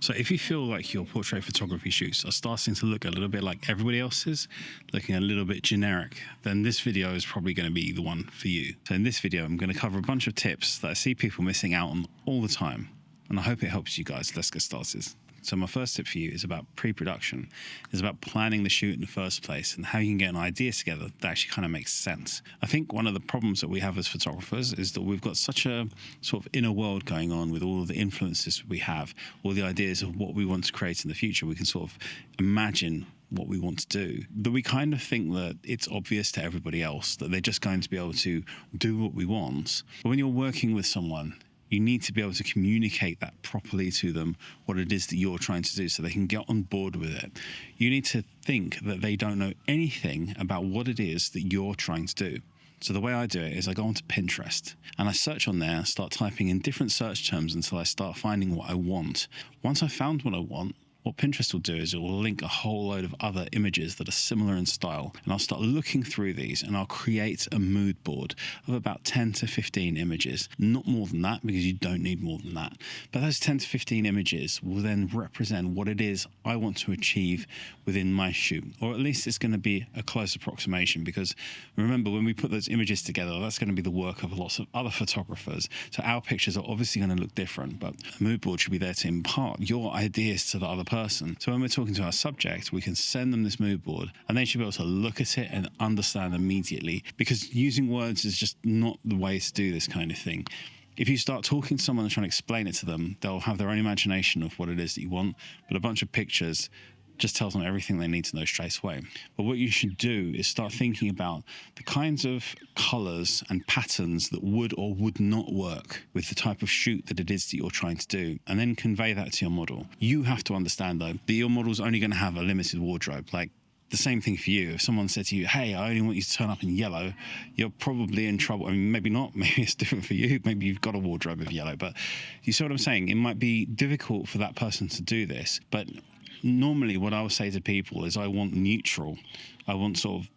So if you feel like your portrait photography shoots are starting to look a little bit like everybody else's, looking a little bit generic, then this video is probably going to be the one for you. So in this video, I'm going to cover a bunch of tips that I see people missing out on all the time. And I hope it helps you guys. Let's get started. So my first tip for you is about pre-production. It's about planning the shoot in the first place and how you can get an idea together that actually kind of makes sense. I think one of the problems that we have as photographers is that we've got such a sort of inner world going on with all of the influences we have, all the ideas of what we want to create in the future. We can sort of imagine what we want to do, that we kind of think that it's obvious to everybody else that they're just going to be able to do what we want. But when you're working with someone, you need to be able to communicate that properly to them, what it is that you're trying to do, so they can get on board with it. You need to think that they don't know anything about what it is that you're trying to do. So the way I do it is I go onto Pinterest and I search on there, start typing in different search terms until I start finding what I want. Once I've found what I want, what Pinterest will do is it will link a whole load of other images that are similar in style. And I'll start looking through these and I'll create a mood board of about 10 to 15 images. Not more than that, because you don't need more than that. But those 10 to 15 images will then represent what it is I want to achieve within my shoot. Or at least it's going to be a close approximation, because remember, when we put those images together, that's going to be the work of lots of other photographers. So our pictures are obviously going to look different, but a mood board should be there to impart your ideas to the other person. So when we're talking to our subject, we can send them this mood board and they should be able to look at it and understand immediately, because using words is just not the way to do this kind of thing. If you start talking to someone and trying to explain it to them, they'll have their own imagination of what it is that you want, but a bunch of pictures just tells them everything they need to know straight away. But what you should do is start thinking about the kinds of colours and patterns that would or would not work with the type of shoot that it is that you're trying to do, and then convey that to your model. You have to understand, though, that your model's only going to have a limited wardrobe. Like, the same thing for you. If someone said to you, hey, I only want you to turn up in yellow, you're probably in trouble. I mean, maybe not. Maybe it's different for you. Maybe you've got a wardrobe of yellow. But you see what I'm saying? It might be difficult for that person to do this. But normally what I would say to people is I want neutral. I want sort of,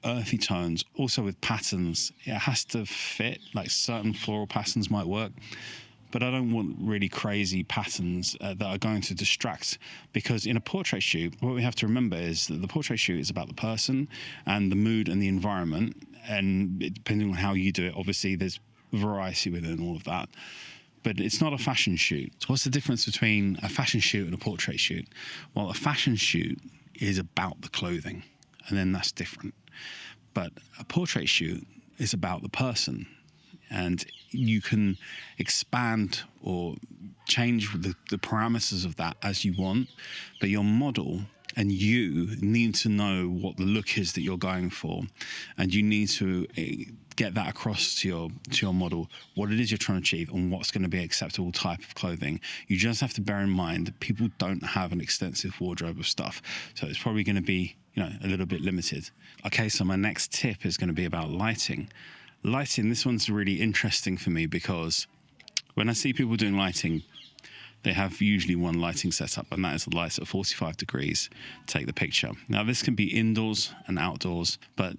earthy tones, also with patterns. It has to fit, like certain floral patterns might work. But I don't want really crazy patterns that are going to distract, because in a portrait shoot, what we have to remember is that the portrait shoot is about the person and the mood and the environment. And depending on how you do it, obviously there's variety within all of that. But it's not a fashion shoot. So what's the difference between a fashion shoot and a portrait shoot? Well, a fashion shoot is about the clothing, and then that's different. But a portrait shoot is about the person. And you can expand or change the parameters of that as you want, but your model and you need to know what the look is that you're going for, and you need to get that across to your model, what it is you're trying to achieve and what's going to be an acceptable type of clothing. You just have to bear in mind that people don't have an extensive wardrobe of stuff, so it's probably going to be a little bit limited. Okay, so my next tip is going to be about lighting. Lighting, this one's really interesting for me, because when I see people doing lighting, they have usually one lighting setup, and that is the lights at 45 degrees to take the picture. Now, this can be indoors and outdoors, but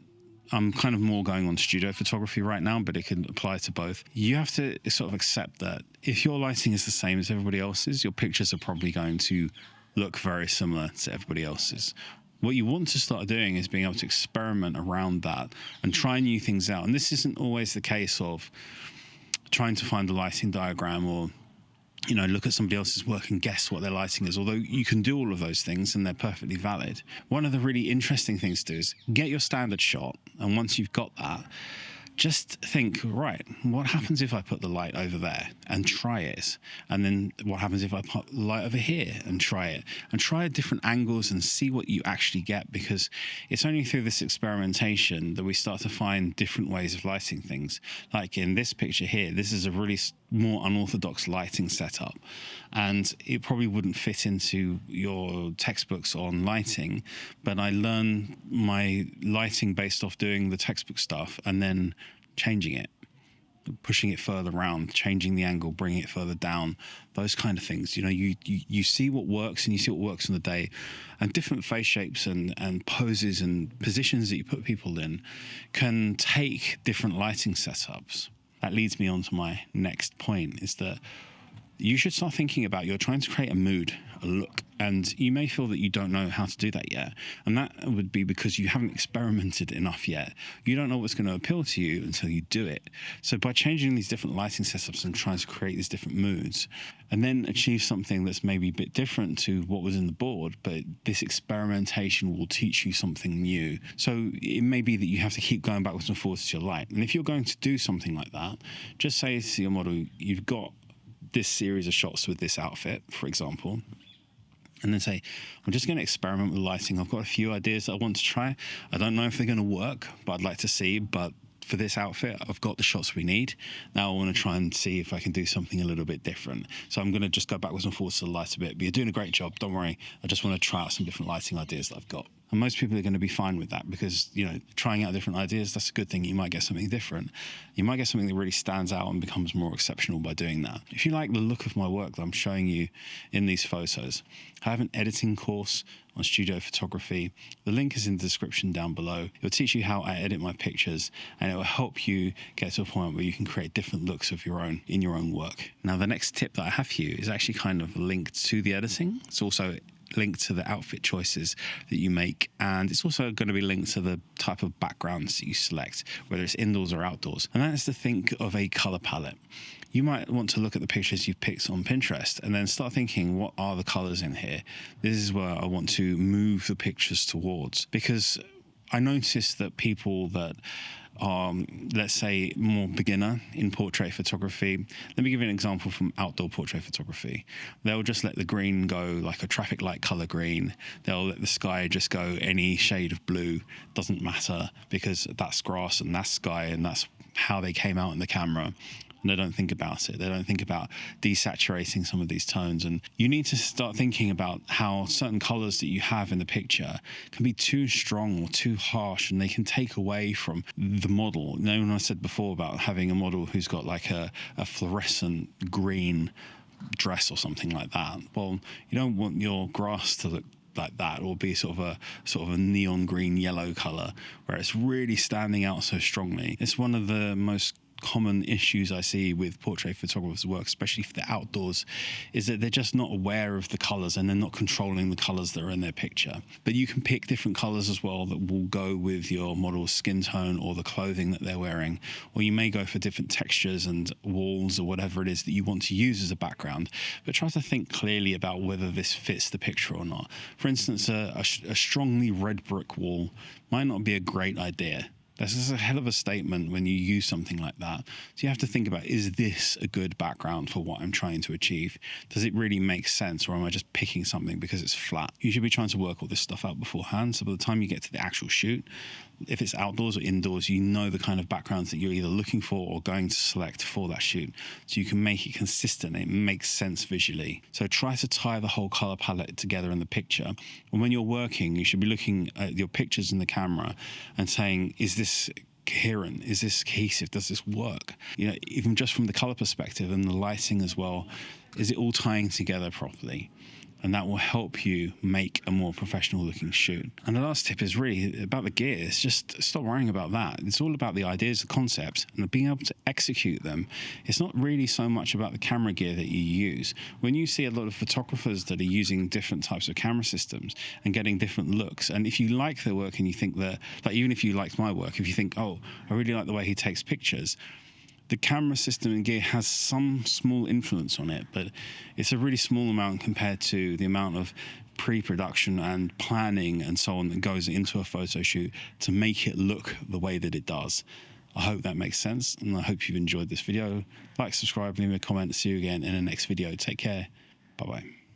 I'm kind of more going on studio photography right now, but it can apply to both. You have to sort of accept that if your lighting is the same as everybody else's, your pictures are probably going to look very similar to everybody else's. What you want to start doing is being able to experiment around that and try new things out. And this isn't always the case of trying to find the lighting diagram or, look at somebody else's work and guess what their lighting is, although you can do all of those things and they're perfectly valid. One of the really interesting things to do is get your standard shot. And once you've got that, just think, right, what happens if I put the light over there and try it? And then what happens if I put the light over here and try it? And try different angles and see what you actually get, because it's only through this experimentation that we start to find different ways of lighting things. Like in this picture here, this is a really more unorthodox lighting setup, and it probably wouldn't fit into your textbooks on lighting, but I learned my lighting based off doing the textbook stuff and then changing it, pushing it further around, changing the angle, bringing it further down, those kind of things. You see what works, and you see what works on the day, and different face shapes and poses and positions that you put people in can take different lighting setups. That leads me on to my next point, is that you should start thinking about, you're trying to create a mood a look. And you may feel that you don't know how to do that yet. And that would be because you haven't experimented enough yet. You don't know what's going to appeal to you until you do it. So by changing these different lighting setups and trying to create these different moods, and then achieve something that's maybe a bit different to what was in the board, but this experimentation will teach you something new. So it may be that you have to keep going backwards and forwards to your light. And if you're going to do something like that, just say to your model, you've got this series of shots with this outfit, for example, and then say, I'm just going to experiment with lighting. I've got a few ideas that I want to try. I don't know if they're going to work, but I'd like to see. But for this outfit, I've got the shots we need. Now I want to try and see if I can do something a little bit different. So I'm going to just go backwards and forwards to the light a bit. But you're doing a great job. Don't worry. I just want to try out some different lighting ideas that I've got. And most people are going to be fine with that because, you know, trying out different ideas, that's a good thing. You might get something different. You might get something that really stands out and becomes more exceptional by doing that. If you like the look of my work that I'm showing you in these photos, I have an editing course on studio photography. The link is in the description down below. It will teach you how I edit my pictures, and it will help you get to a point where you can create different looks of your own in your own work. Now, the next tip that I have for you is actually kind of linked to the editing. It's also linked to the outfit choices that you make, and it's also going to be linked to the type of backgrounds that you select, whether it's indoors or outdoors. And that is to think of a color palette. You might want to look at the pictures you've picked on Pinterest and then start thinking, what are the colors in here? This is where I want to move the pictures towards, because I noticed that people that are, let's say, more beginner in portrait photography. Let me give you an example from outdoor portrait photography. They'll just let the green go like a traffic light color green. They'll let the sky just go any shade of blue. Doesn't matter, because that's grass and that's sky and that's how they came out in the camera. And they don't think about it. They don't think about desaturating some of these tones. And you need to start thinking about how certain colors that you have in the picture can be too strong or too harsh, and they can take away from the model. You know, when I said before about having a model who's got like a fluorescent green dress or something like that, well, you don't want your grass to look like that, or be sort of a neon green yellow color where it's really standing out so strongly. It's one of the most common issues I see with portrait photographers' work, especially for the outdoors, is that they're just not aware of the colors and they're not controlling the colors that are in their picture. But you can pick different colors as well that will go with your model's skin tone or the clothing that they're wearing, or you may go for different textures and walls or whatever it is that you want to use as a background. But try to think clearly about whether this fits the picture or not. For instance, a strongly red brick wall might not be a great idea. This is a hell of a statement when you use something like that. So you have to think about, is this a good background for what I'm trying to achieve? Does it really make sense, or am I just picking something because it's flat? You should be trying to work all this stuff out beforehand, so by the time you get to the actual shoot, if it's outdoors or indoors, you know the kind of backgrounds that you're either looking for or going to select for that shoot. So you can make it consistent. It makes sense visually. So try to tie the whole color palette together in the picture. And when you're working, you should be looking at your pictures in the camera and saying, is this coherent? Is this cohesive? Does this work? You know, even just from the color perspective and the lighting as well, is it all tying together properly? And that will help you make a more professional looking shoot. And the last tip is really about the gear. It's just stop worrying about that. It's all about the ideas, the concepts, and being able to execute them. It's not really so much about the camera gear that you use. When you see a lot of photographers that are using different types of camera systems and getting different looks, and if you like their work and you think that, like even if you liked my work, if you think, oh, I really like the way he takes pictures, the camera system and gear has some small influence on it, but it's a really small amount compared to the amount of pre-production and planning and so on that goes into a photo shoot to make it look the way that it does. I hope that makes sense, and I hope you've enjoyed this video. Like, subscribe, leave me a comment. See you again in the next video. Take care. Bye-bye.